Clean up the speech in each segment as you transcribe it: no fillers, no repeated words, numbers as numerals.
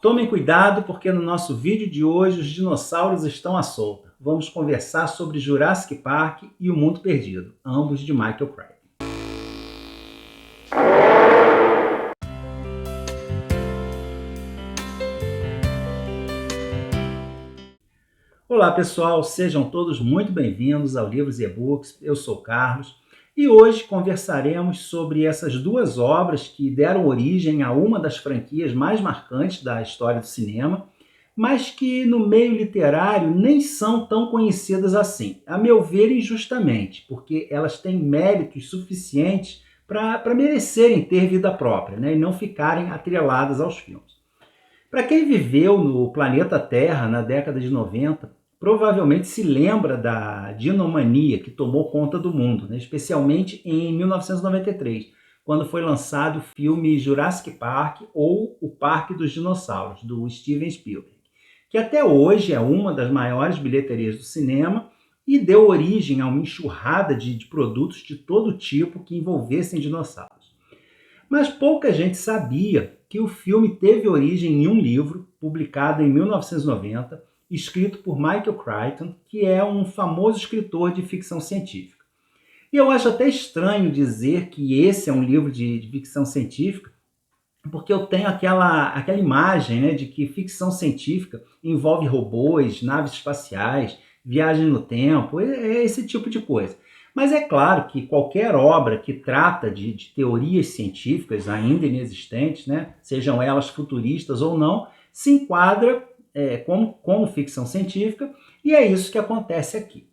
Tomem cuidado porque no nosso vídeo de hoje os dinossauros estão à solta. Vamos conversar sobre Jurassic Park e O Mundo Perdido, ambos de Michael Crichton. Olá pessoal, sejam todos muito bem-vindos ao Livros e E-Books. Eu sou o Carlos e hoje conversaremos sobre essas duas obras que deram origem a uma das franquias mais marcantes da história do cinema, mas que no meio literário nem são tão conhecidas assim, a meu ver injustamente, porque elas têm méritos suficientes para merecerem ter vida própria, né, e não ficarem atreladas aos filmes. Para quem viveu no planeta Terra na década de 90, provavelmente se lembra da dinomania que tomou conta do mundo, né? Especialmente em 1993, quando foi lançado o filme Jurassic Park ou O Parque dos Dinossauros, do Steven Spielberg, que até hoje é uma das maiores bilheterias do cinema e deu origem a uma enxurrada de produtos de todo tipo que envolvessem dinossauros. Mas pouca gente sabia que o filme teve origem em um livro, publicado em 1990, escrito por Michael Crichton, que é um famoso escritor de ficção científica. E eu acho até estranho dizer que esse é um livro de ficção científica, porque eu tenho aquela imagem, né, de que ficção científica envolve robôs, naves espaciais, viagem no tempo, é esse tipo de coisa. Mas é claro que qualquer obra que trata de teorias científicas ainda inexistentes, né, sejam elas futuristas ou não, se enquadra como ficção científica, e é isso que acontece aqui.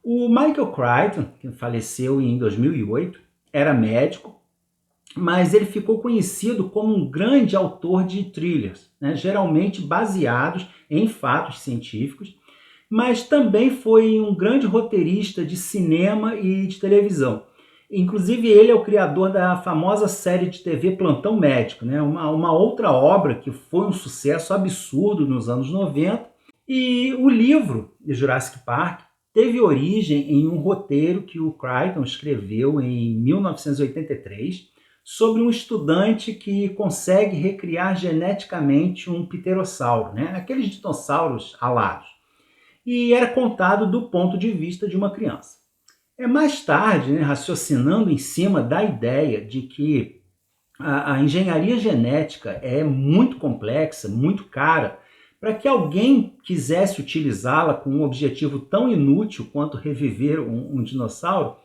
O Michael Crichton, que faleceu em 2008, era médico, mas ele ficou conhecido como um grande autor de thrillers, né, geralmente baseados em fatos científicos, mas também foi um grande roteirista de cinema e de televisão. Inclusive, ele é o criador da famosa série de TV Plantão Médico, né? Uma outra obra que foi um sucesso absurdo nos anos 90. E o livro de Jurassic Park teve origem em um roteiro que o Crichton escreveu em 1983 sobre um estudante que consegue recriar geneticamente um pterossauro, né? Aqueles dinossauros alados. E era contado do ponto de vista de uma criança. Mais tarde, né, raciocinando em cima da ideia de que a engenharia genética é muito complexa, muito cara, para que alguém quisesse utilizá-la com um objetivo tão inútil quanto reviver um dinossauro,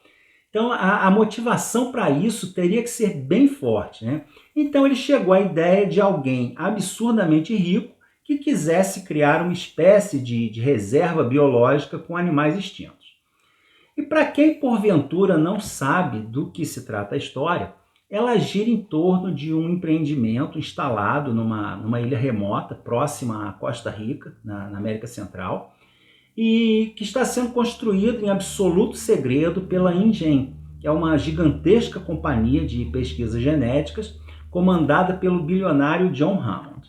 então a motivação para isso teria que ser bem forte, né? Então ele chegou à ideia de alguém absurdamente rico que quisesse criar uma espécie de reserva biológica com animais extintos. E para quem porventura não sabe do que se trata a história, ela gira em torno de um empreendimento instalado numa ilha remota, próxima à Costa Rica, na América Central, e que está sendo construído em absoluto segredo pela InGen, que é uma gigantesca companhia de pesquisas genéticas comandada pelo bilionário John Hammond.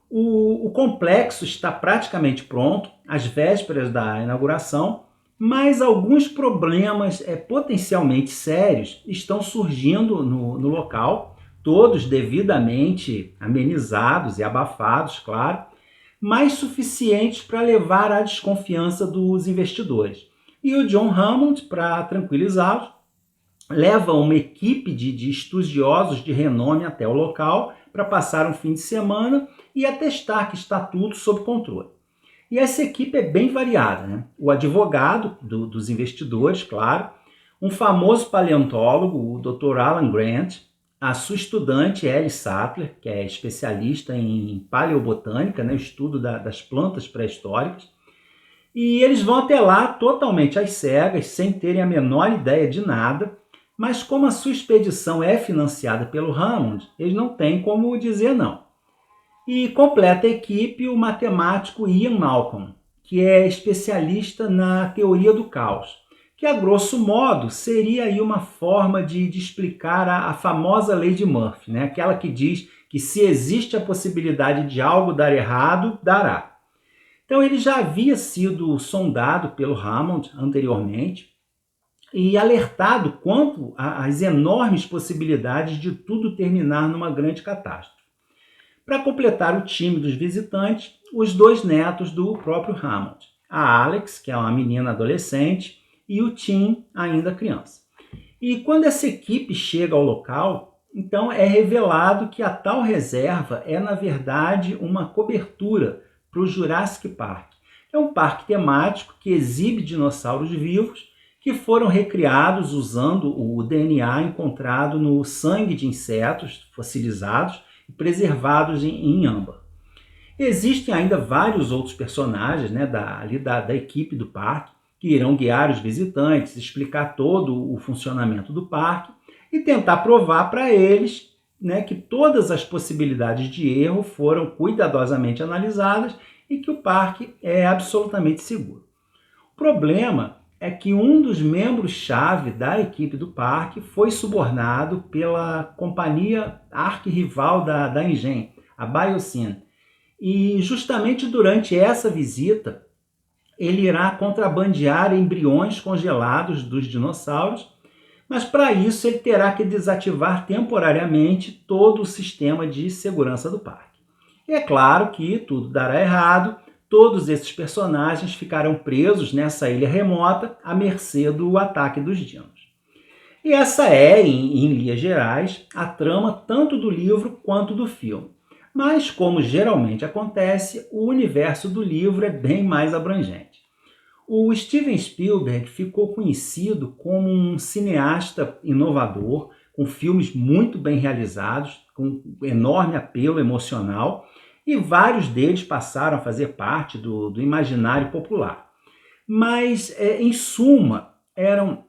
O complexo está praticamente pronto, às vésperas da inauguração, mas alguns problemas potencialmente sérios estão surgindo no local, todos devidamente amenizados e abafados, claro, mas suficientes para levar à desconfiança dos investidores. E o John Hammond, para tranquilizá-los, leva uma equipe de estudiosos de renome até o local para passar um fim de semana e atestar que está tudo sob controle. E essa equipe é bem variada, né? O advogado dos investidores, claro, um famoso paleontólogo, o Dr. Alan Grant, a sua estudante Ellie Sattler, que é especialista em paleobotânica, né? Estudo das plantas pré-históricas, e eles vão até lá totalmente às cegas, sem terem a menor ideia de nada, mas como a sua expedição é financiada pelo Hammond, eles não têm como dizer não. E completa a equipe o matemático Ian Malcolm, que é especialista na teoria do caos, que a grosso modo seria aí uma forma de explicar a famosa lei de Murphy, né? Aquela que diz que se existe a possibilidade de algo dar errado, dará. Então ele já havia sido sondado pelo Hammond anteriormente e alertado quanto às enormes possibilidades de tudo terminar numa grande catástrofe. Para completar o time dos visitantes, os dois netos do próprio Hammond, a Alex, que é uma menina adolescente, e o Tim, ainda criança. E quando essa equipe chega ao local, então é revelado que a tal reserva é, na verdade, uma cobertura para o Jurassic Park. É um parque temático que exibe dinossauros vivos que foram recriados usando o DNA encontrado no sangue de insetos fossilizados e preservados em âmbar. Existem ainda vários outros personagens, né, da equipe do parque que irão guiar os visitantes, explicar todo o funcionamento do parque e tentar provar para eles, né, que todas as possibilidades de erro foram cuidadosamente analisadas e que o parque é absolutamente seguro. O problema é que um dos membros-chave da equipe do parque foi subornado pela companhia arquirrival da Engen, a Biosyn. E justamente durante essa visita, ele irá contrabandear embriões congelados dos dinossauros, mas para isso ele terá que desativar temporariamente todo o sistema de segurança do parque. E é claro que tudo dará errado, todos esses personagens ficarão presos nessa ilha remota à mercê do ataque dos dinos. E essa é, em linhas gerais, a trama tanto do livro quanto do filme. Mas, como geralmente acontece, o universo do livro é bem mais abrangente. O Steven Spielberg ficou conhecido como um cineasta inovador, com filmes muito bem realizados, com enorme apelo emocional, e vários deles passaram a fazer parte do imaginário popular. Mas, em suma, eram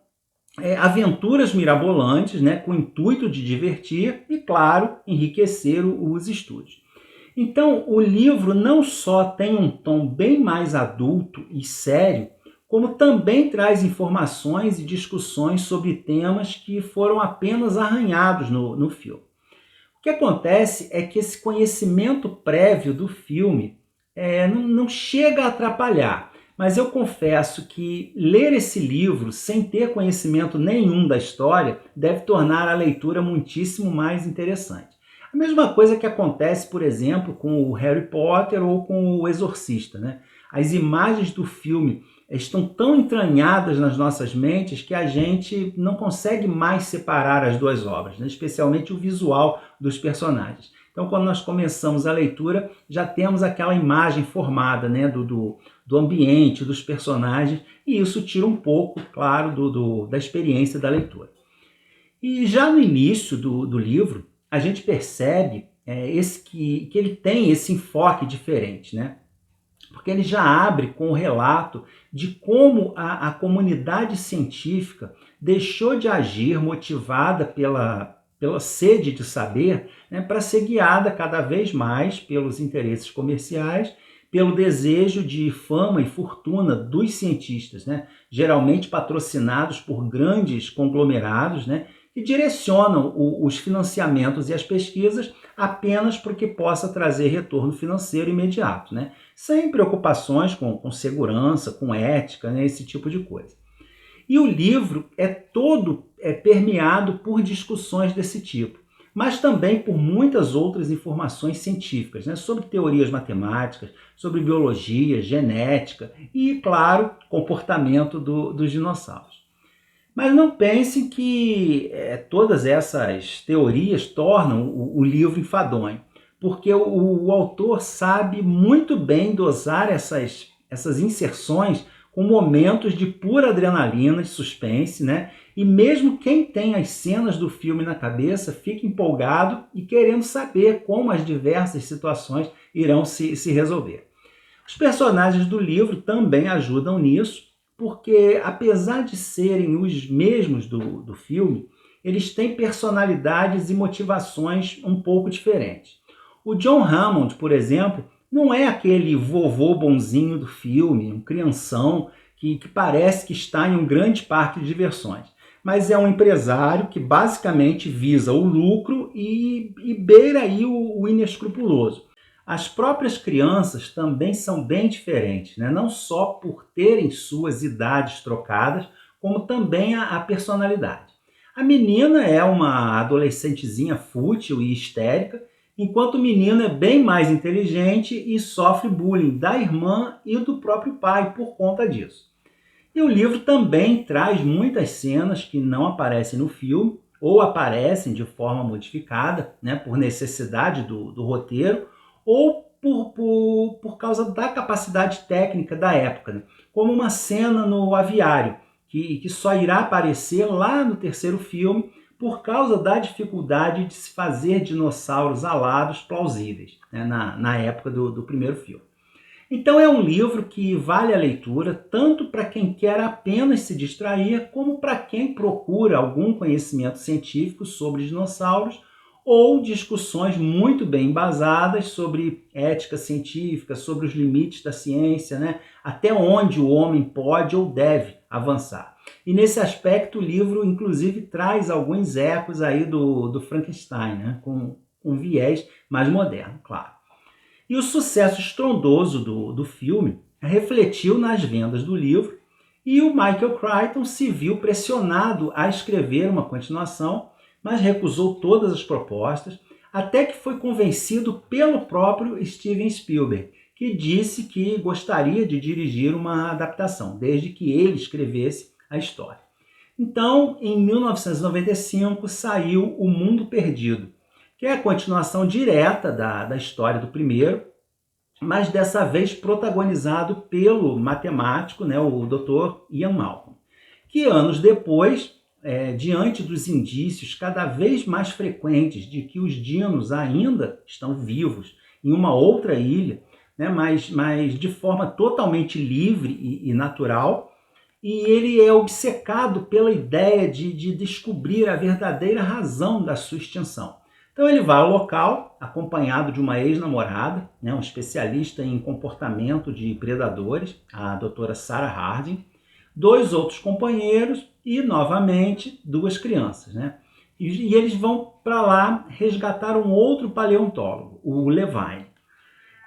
aventuras mirabolantes, né, com o intuito de divertir e, claro, enriquecer os estudos. Então, o livro não só tem um tom bem mais adulto e sério, como também traz informações e discussões sobre temas que foram apenas arranhados no filme. O que acontece é que esse conhecimento prévio do filme não chega a atrapalhar, mas eu confesso que ler esse livro sem ter conhecimento nenhum da história deve tornar a leitura muitíssimo mais interessante. A mesma coisa que acontece, por exemplo, com o Harry Potter ou com o Exorcista, né? As imagens do filme estão tão entranhadas nas nossas mentes que a gente não consegue mais separar as duas obras, né? Especialmente o visual dos personagens. Então, quando nós começamos a leitura, já temos aquela imagem formada, né, do ambiente, dos personagens, e isso tira um pouco, claro, da experiência da leitura. E já no início do livro, a gente percebe que ele tem esse enfoque diferente, né? Porque ele já abre com o relato de como a comunidade científica deixou de agir motivada pela sede de saber, né, para ser guiada cada vez mais pelos interesses comerciais, pelo desejo de fama e fortuna dos cientistas, né, geralmente patrocinados por grandes conglomerados, né, que direcionam os financiamentos e as pesquisas apenas porque possa trazer retorno financeiro imediato, né, sem preocupações com segurança, com ética, né, esse tipo de coisa. E o livro é todo permeado por discussões desse tipo, mas também por muitas outras informações científicas, né, sobre teorias matemáticas, sobre biologia, genética e, claro, comportamento dos dinossauros. Mas não pensem que todas essas teorias tornam o livro enfadonho, porque o autor sabe muito bem dosar essas inserções com momentos de pura adrenalina, de suspense, né? E mesmo quem tem as cenas do filme na cabeça fica empolgado e querendo saber como as diversas situações irão se resolver. Os personagens do livro também ajudam nisso, porque apesar de serem os mesmos do filme, eles têm personalidades e motivações um pouco diferentes. O John Hammond, por exemplo, não é aquele vovô bonzinho do filme, um crianção que parece que está em um grande parque de diversões, mas é um empresário que basicamente visa o lucro e beira aí o inescrupuloso. As próprias crianças também são bem diferentes, né? Não só por terem suas idades trocadas, como também a personalidade. A menina é uma adolescentezinha fútil e histérica, enquanto o menino é bem mais inteligente e sofre bullying da irmã e do próprio pai por conta disso. E o livro também traz muitas cenas que não aparecem no filme, ou aparecem de forma modificada, né, por necessidade do roteiro, ou por causa da capacidade técnica da época, né? Como uma cena no aviário, que só irá aparecer lá no terceiro filme, por causa da dificuldade de se fazer dinossauros alados plausíveis, né, na época do primeiro filme. Então é um livro que vale a leitura tanto para quem quer apenas se distrair, como para quem procura algum conhecimento científico sobre dinossauros ou discussões muito bem embasadas sobre ética científica, sobre os limites da ciência, né? Até onde o homem pode ou deve avançar. E nesse aspecto o livro inclusive traz alguns ecos aí do Frankenstein, né? Com um viés mais moderno, claro. E o sucesso estrondoso do filme refletiu nas vendas do livro, e o Michael Crichton se viu pressionado a escrever uma continuação, mas recusou todas as propostas, até que foi convencido pelo próprio Steven Spielberg, que disse que gostaria de dirigir uma adaptação, desde que ele escrevesse a história. Então, em 1995, saiu O Mundo Perdido, que é a continuação direta da história do primeiro, mas dessa vez protagonizado pelo matemático, né, o Dr. Ian Malcolm, que anos depois, diante dos indícios cada vez mais frequentes de que os dinos ainda estão vivos em uma outra ilha, né, mas de forma totalmente livre e natural, e ele é obcecado pela ideia de descobrir a verdadeira razão da sua extinção. Então ele vai ao local, acompanhado de uma ex-namorada, né, um especialista em comportamento de predadores, a doutora Sarah Harding, 2 outros companheiros e, novamente, 2 crianças, né? E eles vão para lá resgatar um outro paleontólogo, o Levine.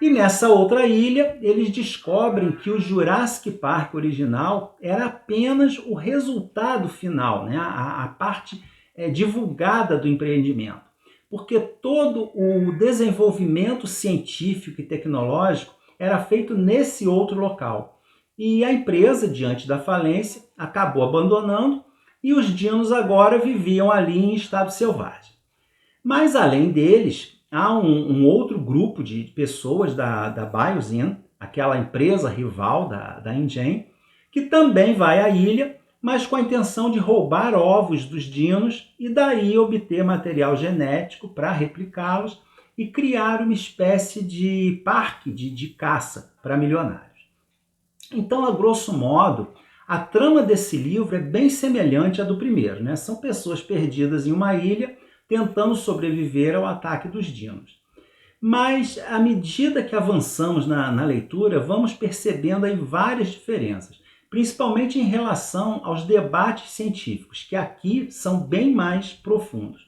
E nessa outra ilha, eles descobrem que o Jurassic Park original era apenas o resultado final, né? A parte divulgada do empreendimento. Porque todo o desenvolvimento científico e tecnológico era feito nesse outro local. E a empresa, diante da falência, acabou abandonando, e os dinos agora viviam ali em estado selvagem. Mas além deles, há um outro grupo de pessoas da Biosyn, aquela empresa rival da InGen, que também vai à ilha, mas com a intenção de roubar ovos dos dinos e daí obter material genético para replicá-los e criar uma espécie de parque de caça para milionários. Então, a grosso modo, a trama desse livro é bem semelhante à do primeiro, né? São pessoas perdidas em uma ilha tentando sobreviver ao ataque dos dinos. Mas, à medida que avançamos na leitura, vamos percebendo aí várias diferenças, principalmente em relação aos debates científicos, que aqui são bem mais profundos.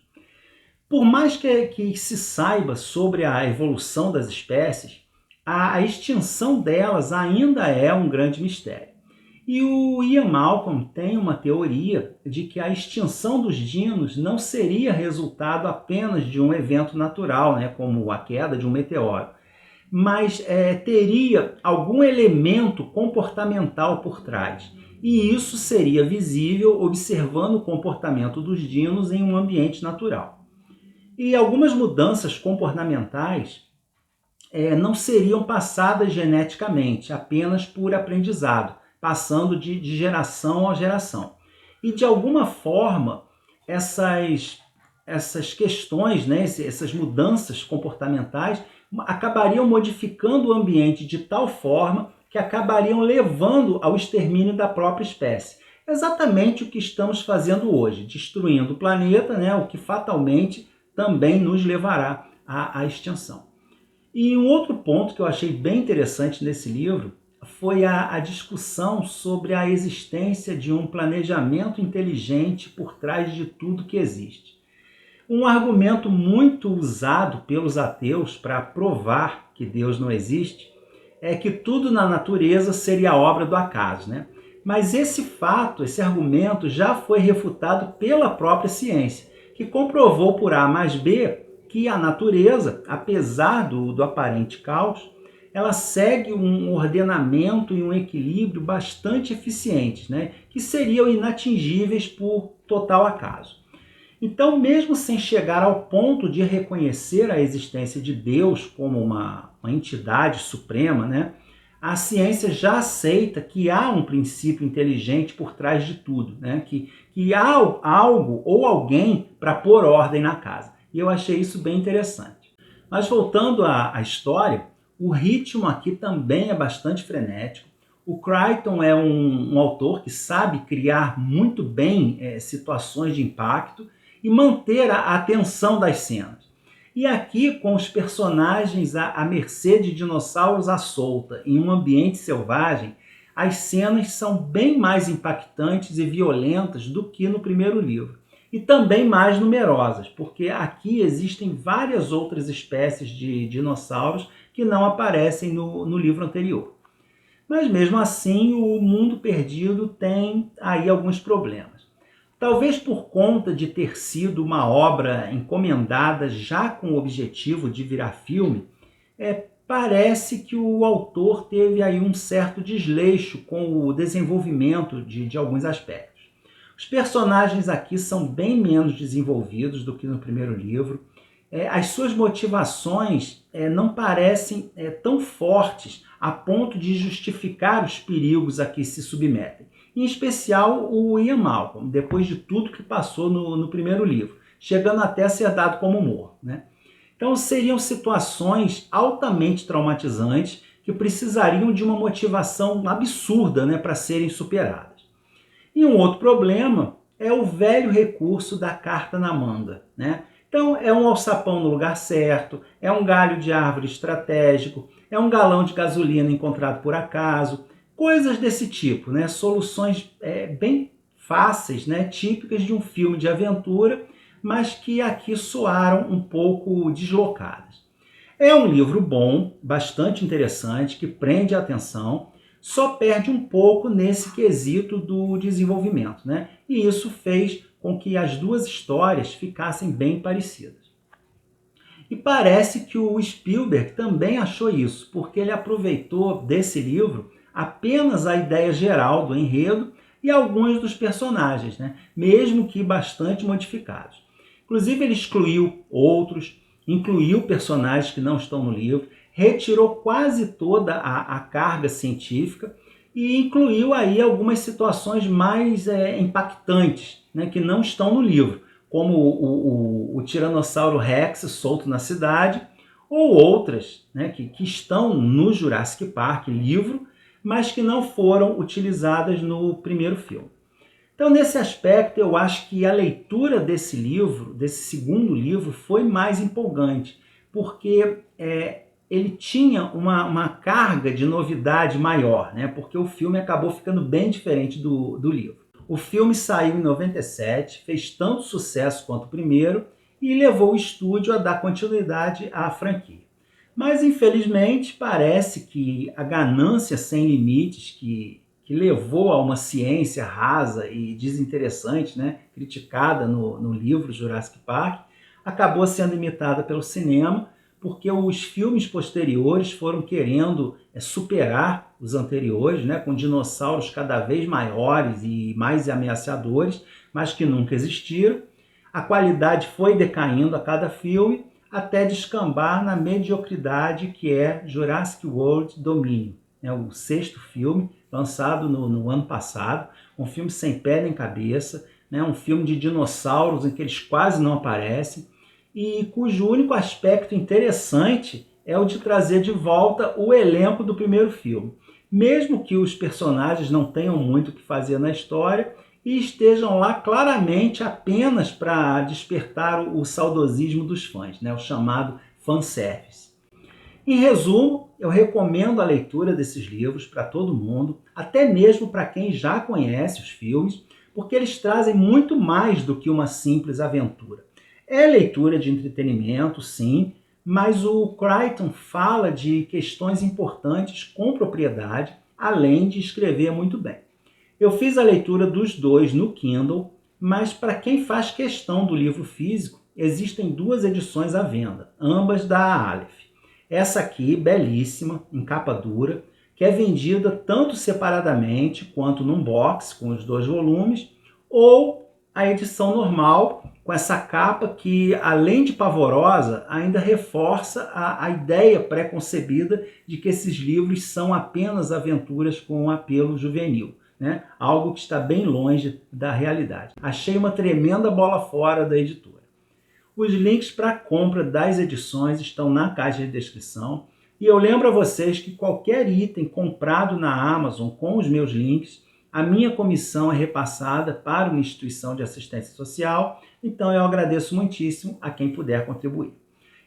Por mais que se saiba sobre a evolução das espécies, a extinção delas ainda é um grande mistério. E o Ian Malcolm tem uma teoria de que a extinção dos dinos não seria resultado apenas de um evento natural, né, como a queda de um meteoro, mas teria algum elemento comportamental por trás. E isso seria visível observando o comportamento dos dinos em um ambiente natural. E algumas mudanças comportamentais não seriam passadas geneticamente, apenas por aprendizado, passando de geração a geração. E de alguma forma, essas questões, né, essas mudanças comportamentais, acabariam modificando o ambiente de tal forma que acabariam levando ao extermínio da própria espécie. Exatamente o que estamos fazendo hoje, destruindo o planeta, né, o que fatalmente também nos levará à extinção. E um outro ponto que eu achei bem interessante nesse livro foi a discussão sobre a existência de um planejamento inteligente por trás de tudo que existe. Um argumento muito usado pelos ateus para provar que Deus não existe é que tudo na natureza seria obra do acaso, né? Mas esse fato, esse argumento já foi refutado pela própria ciência, que comprovou por A mais B que a natureza, apesar do aparente caos, ela segue um ordenamento e um equilíbrio bastante eficientes, né? Que seriam inatingíveis por total acaso. Então, mesmo sem chegar ao ponto de reconhecer a existência de Deus como uma entidade suprema, né? A ciência já aceita que há um princípio inteligente por trás de tudo, né? Que há algo ou alguém para pôr ordem na casa. E eu achei isso bem interessante. Mas voltando à história, o ritmo aqui também é bastante frenético. O Crichton é um autor que sabe criar muito bem situações de impacto e manter a atenção das cenas. E aqui, com os personagens à mercê de dinossauros à solta, em um ambiente selvagem, as cenas são bem mais impactantes e violentas do que no primeiro livro. E também mais numerosas, porque aqui existem várias outras espécies de dinossauros que não aparecem no livro anterior. Mas mesmo assim, o Mundo Perdido tem aí alguns problemas. Talvez por conta de ter sido uma obra encomendada já com o objetivo de virar filme, parece que o autor teve aí um certo desleixo com o desenvolvimento de alguns aspectos. Os personagens aqui são bem menos desenvolvidos do que no primeiro livro. As suas motivações não parecem tão fortes a ponto de justificar os perigos a que se submetem. Em especial o Ian Malcolm, depois de tudo que passou no primeiro livro, chegando até a ser dado como morto, né? Então seriam situações altamente traumatizantes que precisariam de uma motivação absurda, né, para serem superadas. E um outro problema é o velho recurso da carta na manga, né? Então é um alçapão no lugar certo, é um galho de árvore estratégico, é um galão de gasolina encontrado por acaso, coisas desse tipo, né? Soluções bem fáceis, né? Típicas de um filme de aventura, mas que aqui soaram um pouco deslocadas. É um livro bom, bastante interessante, que prende a atenção, só perde um pouco nesse quesito do desenvolvimento, né? E isso fez com que as duas histórias ficassem bem parecidas. E parece que o Spielberg também achou isso, porque ele aproveitou desse livro apenas a ideia geral do enredo e alguns dos personagens, né? Mesmo que bastante modificados. Inclusive ele excluiu outros, incluiu personagens que não estão no livro, retirou quase toda a carga científica e incluiu aí algumas situações mais impactantes, né, que não estão no livro, como o Tiranossauro Rex solto na cidade, ou outras, né, que estão no Jurassic Park livro, mas que não foram utilizadas no primeiro filme. Então, nesse aspecto, eu acho que a leitura desse livro, desse segundo livro, foi mais empolgante, porque ele tinha uma carga de novidade maior, né? Porque o filme acabou ficando bem diferente do livro. O filme saiu em 97, fez tanto sucesso quanto o primeiro e levou o estúdio a dar continuidade à franquia. Mas, infelizmente, parece que a ganância sem limites que levou a uma ciência rasa e desinteressante, né, criticada no livro Jurassic Park, acabou sendo imitada pelo cinema, porque os filmes posteriores foram querendo superar os anteriores, né, com dinossauros cada vez maiores e mais ameaçadores, mas que nunca existiram. A qualidade foi decaindo a cada filme, até descambar na mediocridade que é Jurassic World Dominion, né, o sexto filme, lançado no ano passado, um filme sem pé nem cabeça, né, um filme de dinossauros em que eles quase não aparecem, e cujo único aspecto interessante é o de trazer de volta o elenco do primeiro filme. Mesmo que os personagens não tenham muito o que fazer na história e estejam lá claramente apenas para despertar o saudosismo dos fãs, né, o chamado fanservice. Em resumo, eu recomendo a leitura desses livros para todo mundo, até mesmo para quem já conhece os filmes, porque eles trazem muito mais do que uma simples aventura. É leitura de entretenimento, sim, mas o Crichton fala de questões importantes com propriedade, além de escrever muito bem. Eu fiz a leitura dos dois no Kindle, mas para quem faz questão do livro físico, existem duas edições à venda, ambas da Aleph. Essa aqui, belíssima, em capa dura, que é vendida tanto separadamente quanto num box com os 2 volumes, ou a edição normal com essa capa que, além de pavorosa, ainda reforça a ideia pré-concebida de que esses livros são apenas aventuras com um apelo juvenil, né? Algo que está bem longe da realidade. Achei uma tremenda bola fora da editora. Os links para a compra das edições estão na caixa de descrição. E eu lembro a vocês que qualquer item comprado na Amazon com os meus links, a minha comissão é repassada para uma instituição de assistência social. Então eu agradeço muitíssimo a quem puder contribuir.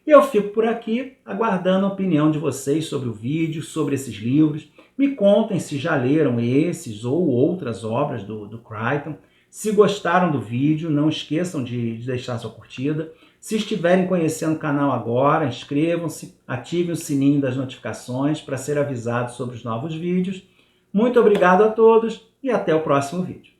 E eu fico por aqui aguardando a opinião de vocês sobre o vídeo, sobre esses livros. Me contem se já leram esses ou outras obras do Crichton. Se gostaram do vídeo, não esqueçam de deixar sua curtida. Se estiverem conhecendo o canal agora, inscrevam-se, ativem o sininho das notificações para ser avisados sobre os novos vídeos. Muito obrigado a todos e até o próximo vídeo.